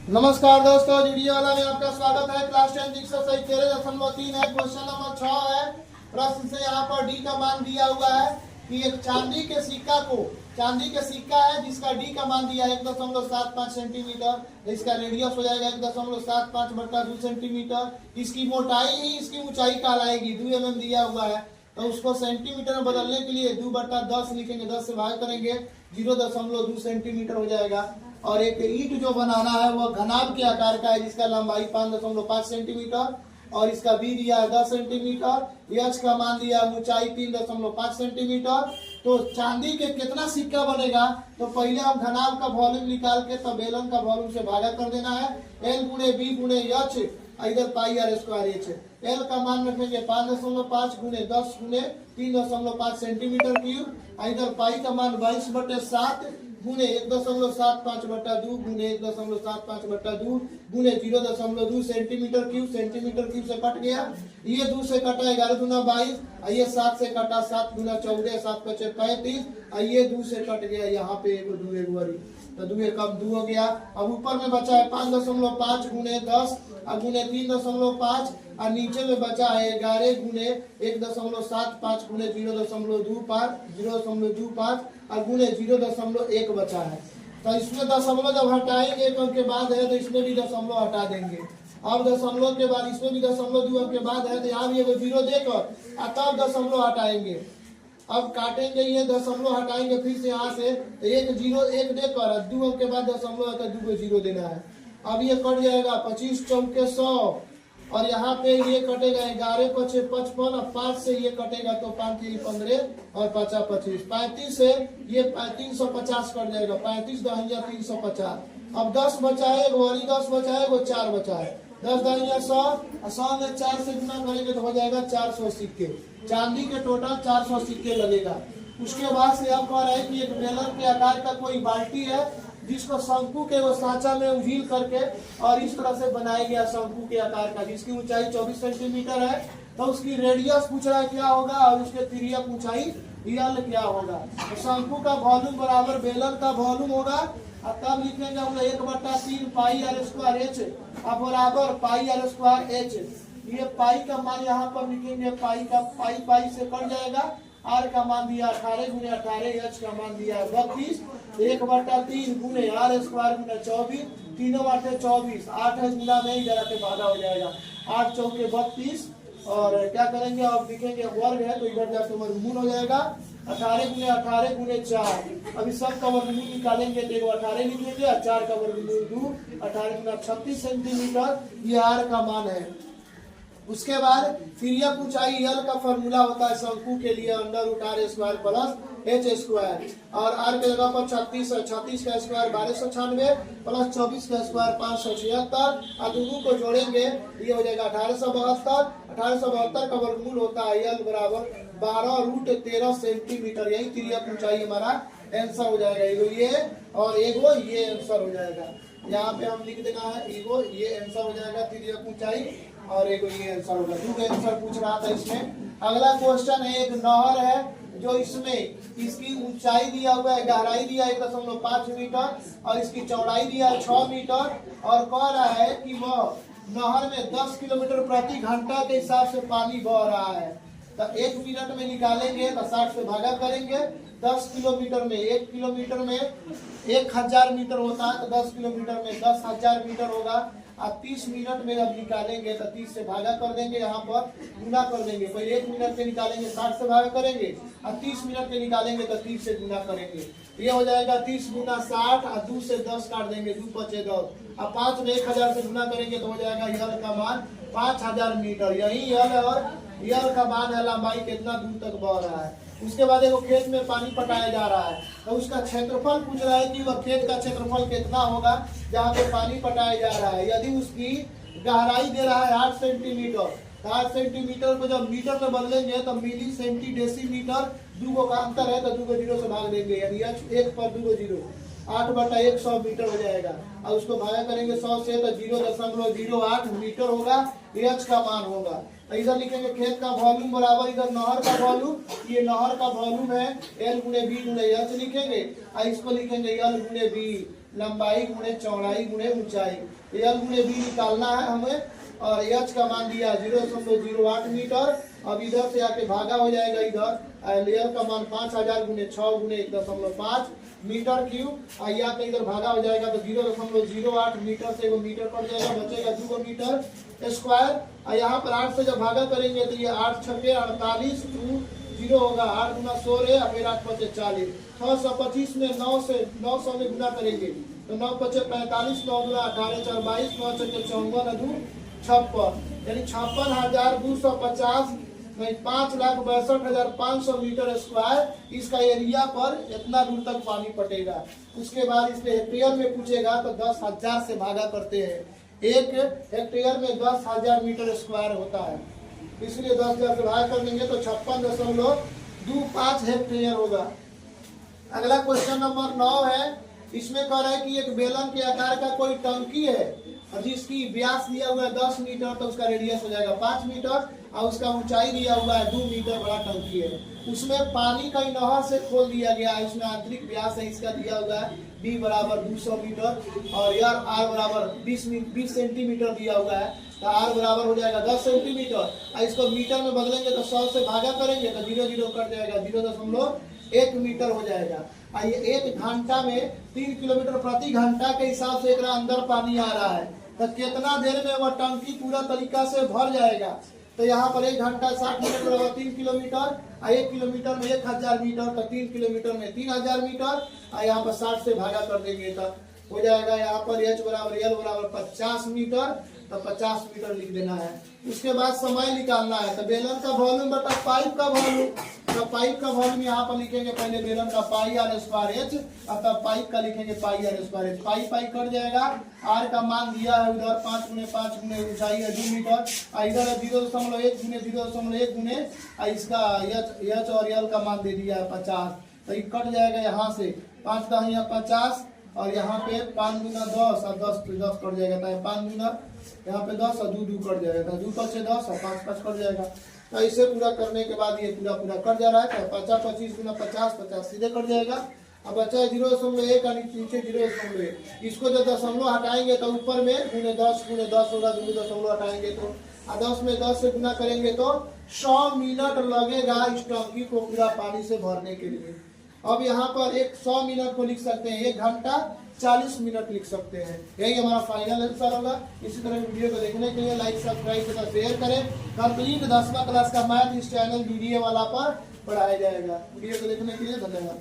नमस्कार दोस्तों, वीडियो वाला में आपका स्वागत है। क्लास 10 एक्सरसाइज 13.3 है, क्वेश्चन नंबर 6 है। प्रश्न से यहाँ पर डी का मान दिया हुआ है कि एक चांदी के सिक्का है जिसका डी का मान दिया है 1.75 सेंटीमीटर। इसका रेडियस हो जाएगा 1.75 बटा 2 सेंटीमीटर। इसकी मोटाई ही इसकी ऊंचाई कहलाएगी। 2 mm दिया हुआ है तो उसको सेंटीमीटर में बदलने के लिए 2/10 लिखेंगे, 10 से भाग करेंगे 0.2 सेंटीमीटर हो जाएगा। और एक ईंट जो बनाना है वह घनाभ के आकार का है जिसका लंबाई 5.5 सेंटीमीटर और इसका बी दिया है 10 सेंटीमीटर। एच का मान दिया है ऊंचाई 3.5 सेंटीमीटर। तो चांदी के कितना सिक्का बनेगा तो पहले हम घनाभ का वॉल्यूम निकाल के तब बेलन का वॉल्यूम से भागा कर देना है। एल गुणे बी गुणे एच, इधर पाई आर स्क्वायर एच। एल का मान रखेंगे 5.5 गुणे 10 गुणे 3.5 सेंटीमीटर क्यूब। इधर पाई का मान 22/7 गुणे 1.75 बटा 2 गुणे 1.75 बटा 2 गुणे 0.2 सेंटीमीटर क्यूब। सेंटीमीटर क्यूब से कट गया, ये 2 से कटा 11 दूना 22, ये 7 से कटा 7 गुना 14, 7 × 35, ये 2 से कट गया, यहाँ पे एगो 2 एगो तो 2 कम 2 हो गया। अब ऊपर में बचा है 5.5 गुणे 10 गुणे 3.5 और नीचे में बचा है 11 गुणे 1.75 गुणे 0.25 और गुणे 0.1 बचा है। तो इसमें दशमलव जब हटाएंगे 1 अंक के बाद है तो इसमें भी दशमलव हटा देंगे। अब दशमलव के बाद इसमें भी दशमलव 2 अंक के बाद है तो यहाँ भी एगो 0 देकर तब दशमलव हटाएंगे। अब काटेंगे, ये दशमलव हटाएंगे फिर से यहाँ से 1 0 1 देकर 2 अंक के बाद दशमलव है तो 2 को 0 देना है। अब ये कट जाएगा 25 चौके 100 और यहाँ पे ये कटेगा 11 × 6 55 और 5 से ये कटेगा तो 5 × 15 और 5 × 25, 35 से ये 350 कट जाएगा, 35 दहिया 350। अब 10 बचा है, वो 10 बचा है, वो 4 बचा है, 10 दहिया 100 और 100 में 4 से गुना करेंगे तो हो जाएगा 400 सिक्के। चांदी के टोटल 400 सिक्के लगेगा। उसके बाद से अब कह रहा है कि एक बेलन के आकार का कोई बाल्टी है जिसको शंकु के वो सांचा में उझील करके और इस तरह से बनाया गया शंकु के आकार का, जिसकी ऊंचाई 24 सेंटीमीटर है। तो उसकी रेडियस पूछ रहा है क्या होगा और उसके तिर्यक ऊंचाई यल क्या होगा। तो शंकु का वॉल्यूम बराबर बेलन का वॉल्यूम होगा और तब लिखेंगे हम 1/3 पाई आर स्क्वायर एच अब बराबर पाई आर स्क्वायर एच। ये पाई का मान यहाँ पर लिखेंगे, पाई का पाई से कट जाएगा। आर का मान दिया 18 गुणे 18, एच का मान दिया 32, 1/3 गुणे आर स्क्वायर गुणे 24, 3 8 24, 8 है गुना में इधर आके भागा हो जाएगा, 8 चौके 32 और क्या करेंगे अब लिखेंगे वर्ग है तो इधर जाके वर्गमूल हो जाएगा। 18 गुणे 4, अभी सब का वर्गमूल निकालेंगे तो 18 लिखेंगे और 4 का वर्गमूल 2, 18 गुना 36 सेंटीमीटर ये आर का मान है। उसके बाद तिर्यक ऊंचाई यल का फॉर्मूला होता है शंकु के लिए √r square plus H square और आर के जगह पर 36 है, 36 का स्क्वायर 1296 प्लस 24 का स्क्वायर 576 और दोनों को जोड़ेंगे ये हो जाएगा 1872। 1872 का वर्गमूल होता है यल बराबर 12√13 सेंटीमीटर। यही तिर्यक ऊंचाई हमारा आंसर हो जाएगा। एगो ये और एगो ये आंसर हो जाएगा। यहाँ पे हम लिख देना है एगो ये आंसर हो जाएगा तिर्यक ऊंचाई और एगो ये आंसर होगा। दो आंसर पूछ रहा था इसमें। अगला क्वेश्चन है, एक नहर है जो इसमें इसकी ऊंचाई दिया हुआ है, गहराई दिया है 1.5 मीटर और इसकी चौड़ाई दिया है 6 मीटर और कह रहा है कि वह नहर में 10 किलोमीटर प्रति घंटा के हिसाब से पानी बह रहा है। तो 1 मिनट में निकालेंगे तो 60 से भागा करेंगे। 10 किलोमीटर में 1 किलोमीटर में 1000 मीटर होता है तो 10 किलोमीटर में 10,000 मीटर होगा। आप 30 मिनट में अब निकालेंगे तो 30 से भागा कर देंगे, यहाँ पर गुना कर देंगे। पहले 1 मिनट के निकालेंगे 60 से भागा करेंगे और 30 मिनट के निकालेंगे तो 30 से गुना करेंगे। ये हो जाएगा 30 गुना 60 और 2 से 10 काट देंगे, 2 × 10 और 5 में 1000 से गुना करेंगे तो हो जाएगा यल का मान 5000 मीटर। यही यल और यल का मान है लंबाई कितना दूर तक बह रहा है। उसके बाद एक खेत में पानी पटाया जा रहा है तो उसका क्षेत्रफल पूछ रहा है कि वह खेत का क्षेत्रफल कितना होगा जहाँ पे पानी पटाया जा रहा है। यदि उसकी गहराई दे रहा है 8 सेंटीमीटर तो 8 सेंटीमीटर को जब मीटर में बदलेंगे तो मिली सेंटी डेसीमीटर 2 का अंतर है तो 2 को 0 से भाग देंगे, यानी 1 पर 2 को 0, 8/100 मीटर हो जाएगा। और उसको भागा करेंगे 100 से तो 0.08 मीटर होगा, एच का मान होगा। तो इधर लिखेंगे खेत का वॉल्यूम बराबर इधर नहर का वॉल्यूम, ये नहर का वॉल्यूम है एल गुणे बी गुणे एच लिखेंगे और इसको लिखेंगे एल गुणे बी लंबाई गुणे चौड़ाई गुणे ऊंचाई। एल गुणे बी निकालना है हमें, और एच का मान दिया 0.08 मीटर। अब इधर से आके भागा हो जाएगा इधर, एल का मान 5000 गुणे 6 गुणे 1.5 मीटर क्यूब। या तो इधर भागा हो जाएगा तो 0.08 मीटर से वो मीटर कट जाएगा, बचेगा 2 मीटर स्क्वायर। और यहाँ पर 8 से जब भागा करेंगे तो ये 8 छक्के 48 0 होगा, 8 गुना 16 और फिर 8 पचे 40, 625 में 900 में गुना करेंगे तो 9 पचे 45, 9 गुना 18 4 22, 9 छक्के 54 56, यानी 56,250 नहीं 5,62,500 मीटर स्क्वायर इसका एरिया पर इतना दूर तक पानी पटेगा। उसके बाद इसमें हेक्टेयर में पूछेगा तो 10,000 से भागा करते हैं, एक हेक्टेयर में 10,000 मीटर स्क्वायर होता है, इसलिए 10,000 से भाग कर देंगे तो 56.25 हेक्टेयर होगा। अगला क्वेश्चन नंबर 9 है। इसमें कह रहा है कि एक बेलन के आकार का कोई टंकी है और जिसकी व्यास दिया हुआ है 10 मीटर, तो उसका रेडियस हो जाएगा 5 मीटर और उसका ऊंचाई दिया हुआ है 2 मीटर, बड़ा टंकी है। उसमें पानी कई नहर से खोल दिया गया है, उसमें आंतरिक व्यास है इसका दिया हुआ है b बराबर 200 मीटर और यार r बराबर 20 सेंटीमीटर दिया हुआ है, तो r बराबर हो जाएगा 10 सेंटीमीटर। और इसको मीटर में बदलेंगे तो 100 से भागा करेंगे तो 0 कट जाएगा, 0.1 मीटर हो जाएगा। ये 1 घंटा में 3 किलोमीटर प्रति घंटा के हिसाब से एकरा अंदर पानी आ रहा है, तो कितना देर में वह टंकी पूरा तरीका से भर जाएगा। तो यहाँ पर 1 घंटा 60 मिनट बराबर 3 किलोमीटर और 1 किलोमीटर में 1000 मीटर, तो 3 किलोमीटर में 3000 मीटर और यहाँ पर 60 से भागा कर देंगे तो हो जाएगा यहाँ पर H बराबर L बराबर 50 मीटर, तो 50 मीटर लिख देना है। उसके बाद समय निकालना है, तो बेलन का वॉल्यूम बटा पाइप का वॉल्यूम, तो पाइप का वॉल्यूम यहाँ पर लिखेंगे पहले बेलन का पाई आर स्क्वायर एच और तब पाइप का लिखेंगे pi R square H. Pi cut जाएगा, आर का मान दिया है उधर 5 गुने 5 गुने ऊंचाई है 2 मीटर और इधर 0.1 गुने 0.1 गुने इसका एच और एल का मान दे दिया है 50, तो ये कट जाएगा यहाँ से 5 10 यहाँ 50 और यहाँ पे 5 गुना 10 और 10 कट जाएगा, तो 5 गुना यहाँ पे 10 और 2 कट जाएगा, 2 5 से 10 और 5 5 कट जाएगा। तो इसे पूरा करने के बाद ये पूरा कट जा रहा है, 50 25 गुना 50 सीधे कट जाएगा। अब बचा है 0.1 और नीचे 0.1, इसको जब दशमलव हटाएंगे तो ऊपर में गुने 10 होगा, 2 दशमलव हटाएंगे तो 10 में 10 से गुना करेंगे तो 100 मिनट लगेगा इस टंकी को पूरा पानी से भरने के लिए। अब यहाँ पर 100 मिनट को लिख सकते हैं 1 घंटा 40 मिनट लिख सकते हैं। यही हमारा फाइनल आंसर होगा। इसी तरह वीडियो को देखने के लिए लाइक सब्सक्राइब तथा शेयर करें। कंप्लीट 10वां क्लास का मैथ इस चैनल वीडियो वाला पर पढ़ाया जाएगा। वीडियो को देखने के लिए धन्यवाद।